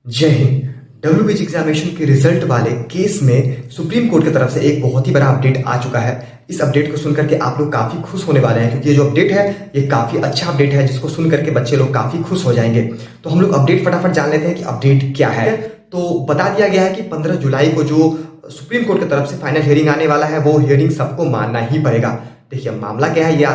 जय हिंद। डब्ल्यूबीजी एग्जामिनेशन के रिजल्ट वाले केस में सुप्रीम कोर्ट की तरफ से एक बहुत ही बड़ा अपडेट आ चुका है। इस अपडेट को सुनकर के आप लोग काफी खुश होने वाले हैं, क्योंकि ये जो अपडेट है ये काफी अच्छा अपडेट है, जिसको सुन करके बच्चे लोग काफी खुश हो जाएंगे। तो हम लोग अपडेट फटाफट जान लेते हैं कि अपडेट क्या है। तो बता दिया गया है कि 15 जुलाई को जो सुप्रीम कोर्ट की तरफ से फाइनल हियरिंग आने वाला है, वो हियरिंग सबको मानना ही पड़ेगा। देखिए मामला क्या है, ये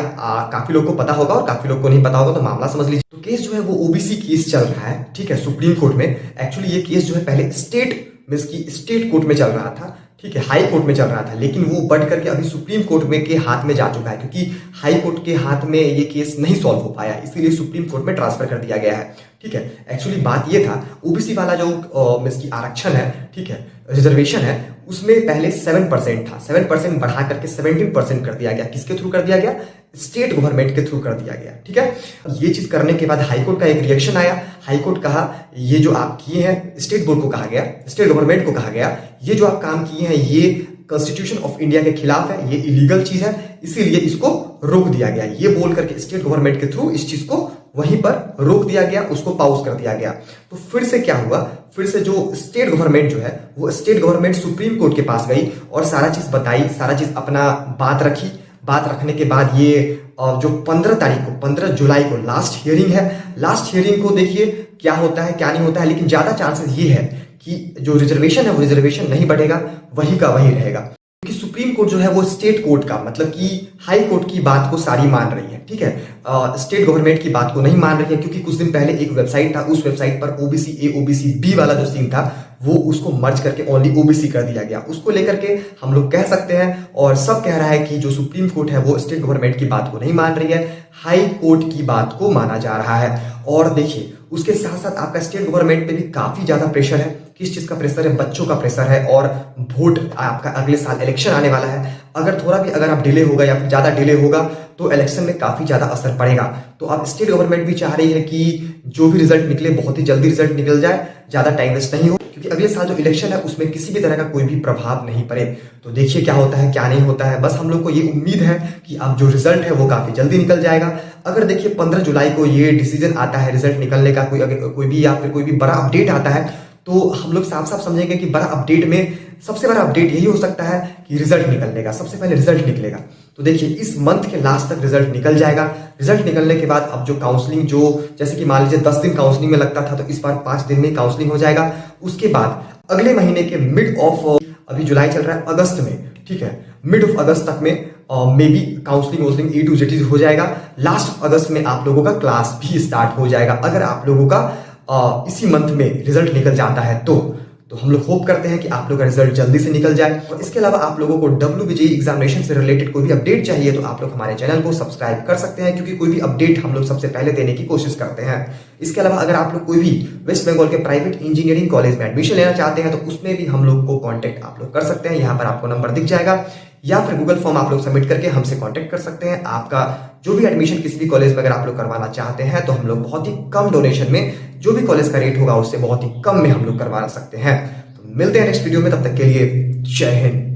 काफी लोग को पता होगा और काफी लोग को नहीं पता होगा, तो मामला समझ लीजिए। तो केस जो है वो ओबीसी केस चल रहा है, ठीक है, सुप्रीम कोर्ट में। एक्चुअली ये केस जो है पहले स्टेट कोर्ट में चल रहा था, ठीक है, हाई कोर्ट में चल रहा था, लेकिन वो बढ़ करके अभी सुप्रीम कोर्ट में के हाथ में जा चुका है, क्योंकि हाई कोर्ट के हाथ में ये केस नहीं सॉल्व हो पाया, इसीलिए सुप्रीम कोर्ट में ट्रांसफर कर दिया गया है, ठीक है। एक्चुअली बात ये था, ओबीसी वाला जो आरक्षण है, ठीक है, रिजर्वेशन है, उसमें पहले 7% था, 7% बढ़ा करके 17% कर दिया गया। किसके थ्रू कर दिया गया? स्टेट गवर्नमेंट के थ्रू कर दिया गया, ठीक है। ये चीज करने के बाद हाईकोर्ट का एक रिएक्शन आया। हाईकोर्ट कहा ये जो आप किए हैं, स्टेट बोर्ड को कहा गया, स्टेट गवर्नमेंट को कहा गया, ये जो आप काम किए हैं ये कॉन्स्टिट्यूशन ऑफ इंडिया के खिलाफ है, ये इलीगल चीज है, इसीलिए इसको रोक दिया गया। ये बोल करके स्टेट गवर्नमेंट के थ्रू इस चीज को वहीं पर रोक दिया गया, उसको पाउज कर दिया गया। तो फिर से क्या हुआ, फिर से जो स्टेट गवर्नमेंट जो है वो स्टेट गवर्नमेंट सुप्रीम कोर्ट के पास गई और सारा चीज बताई, सारा चीज अपना बात रखी। बात रखने के बाद ये जो 15 तारीख को, 15 जुलाई को लास्ट हियरिंग है। लास्ट हियरिंग को देखिए क्या होता है क्या नहीं होता है, लेकिन ज्यादा चांसेस ये है कि जो रिजर्वेशन है वो रिजर्वेशन नहीं बढ़ेगा, वही का वही रहेगा, क्योंकि सुप्रीम कोर्ट जो है वो स्टेट कोर्ट का मतलब कि हाई कोर्ट की बात को सारी मान रही है, ठीक है, स्टेट गवर्नमेंट की बात को नहीं मान रही है। क्योंकि कुछ दिन पहले एक वेबसाइट था, उस वेबसाइट पर ओबीसी ए ओबीसी बी वाला जो सीन था वो उसको मर्ज करके ओनली ओबीसी कर दिया गया। उसको लेकर के हम लोग कह सकते हैं और सब कह रहा है कि जो सुप्रीम कोर्ट है वो स्टेट गवर्नमेंट की बात को नहीं मान रही है, हाई कोर्ट की बात को माना जा रहा है। और देखिए उसके साथ साथ आपका स्टेट गवर्नमेंट पे भी काफी ज्यादा प्रेशर है। किस चीज का प्रेशर है? बच्चों का प्रेशर है, और वोट आपका अगले साल इलेक्शन आने वाला है। अगर थोड़ा भी अगर आप डिले होगा या फिर ज्यादा डिले होगा तो इलेक्शन में काफी ज्यादा असर पड़ेगा। तो अब स्टेट गवर्नमेंट भी चाह रही है कि जो भी रिजल्ट निकले बहुत ही जल्दी रिजल्ट निकल जाए, ज्यादा टाइम वेस्ट नहीं हो, क्योंकि अगले साल जो इलेक्शन है उसमें किसी भी तरह का कोई भी प्रभाव नहीं पड़े। तो देखिए क्या होता है क्या नहीं होता है। बस हम लोग को ये उम्मीद है कि अब जो रिजल्ट है वो काफी जल्दी निकल जाएगा। अगर देखिए 15 जुलाई को ये डिसीजन आता है रिजल्ट निकलने का, कोई भी या फिर कोई भी बड़ा अपडेट आता है, तो हम लोग साफ साफ समझेंगे कि बड़ा अपडेट में सबसे बड़ा अपडेट यही हो सकता है कि रिजल्ट निकलने का, सबसे पहले रिजल्ट निकलेगा। तो देखिए इस मंथ के लास्ट तक रिजल्ट निकल जाएगा। रिजल्ट निकलने के बाद अब जो काउंसलिंग, जो जैसे कि मान लीजिए 10 दिन काउंसलिंग में लगता था, तो इस बार 5 दिन में काउंसलिंग हो जाएगा। उसके बाद अगले महीने के मिड ऑफ, अभी जुलाई चल रहा है, अगस्त में, ठीक है, मिड ऑफ अगस्त तक में may be counselling A to Z हो जाएगा। लास्ट अगस्त में आप लोगों का क्लास भी स्टार्ट हो जाएगा, अगर आप लोगों का इसी मंथ में रिजल्ट निकल जाता है तो हम लोग होप करते हैं कि आप लोगों का रिजल्ट जल्दी से निकल जाए। और इसके अलावा आप लोगों को डब्ल्यूबीजी एग्जामिनेशन से रिलेटेड कोई भी अपडेट चाहिए तो आप लोग हमारे चैनल को सब्सक्राइब कर सकते हैं, क्योंकि कोई भी अपडेट हम लोग सबसे पहले देने की कोशिश करते हैं। इसके अलावा अगर आप लोग कोई भी वेस्ट बंगाल के प्राइवेट इंजीनियरिंग कॉलेज में एडमिशन लेना चाहते हैं तो उसमें भी हम लोग को कॉन्टेक्ट आप लोग कर सकते हैं। यहाँ पर आपको नंबर दिख जाएगा, या फिर गूगल फॉर्म आप लोग सबमिट करके हमसे कांटेक्ट कर सकते हैं। आपका जो भी एडमिशन किसी भी कॉलेज में अगर आप लोग करवाना चाहते हैं तो हम लोग बहुत ही कम डोनेशन में, जो भी कॉलेज का रेट होगा उससे बहुत ही कम में हम लोग करवा सकते हैं। तो मिलते हैं नेक्स्ट वीडियो में, तब तक के लिए जय हिंद।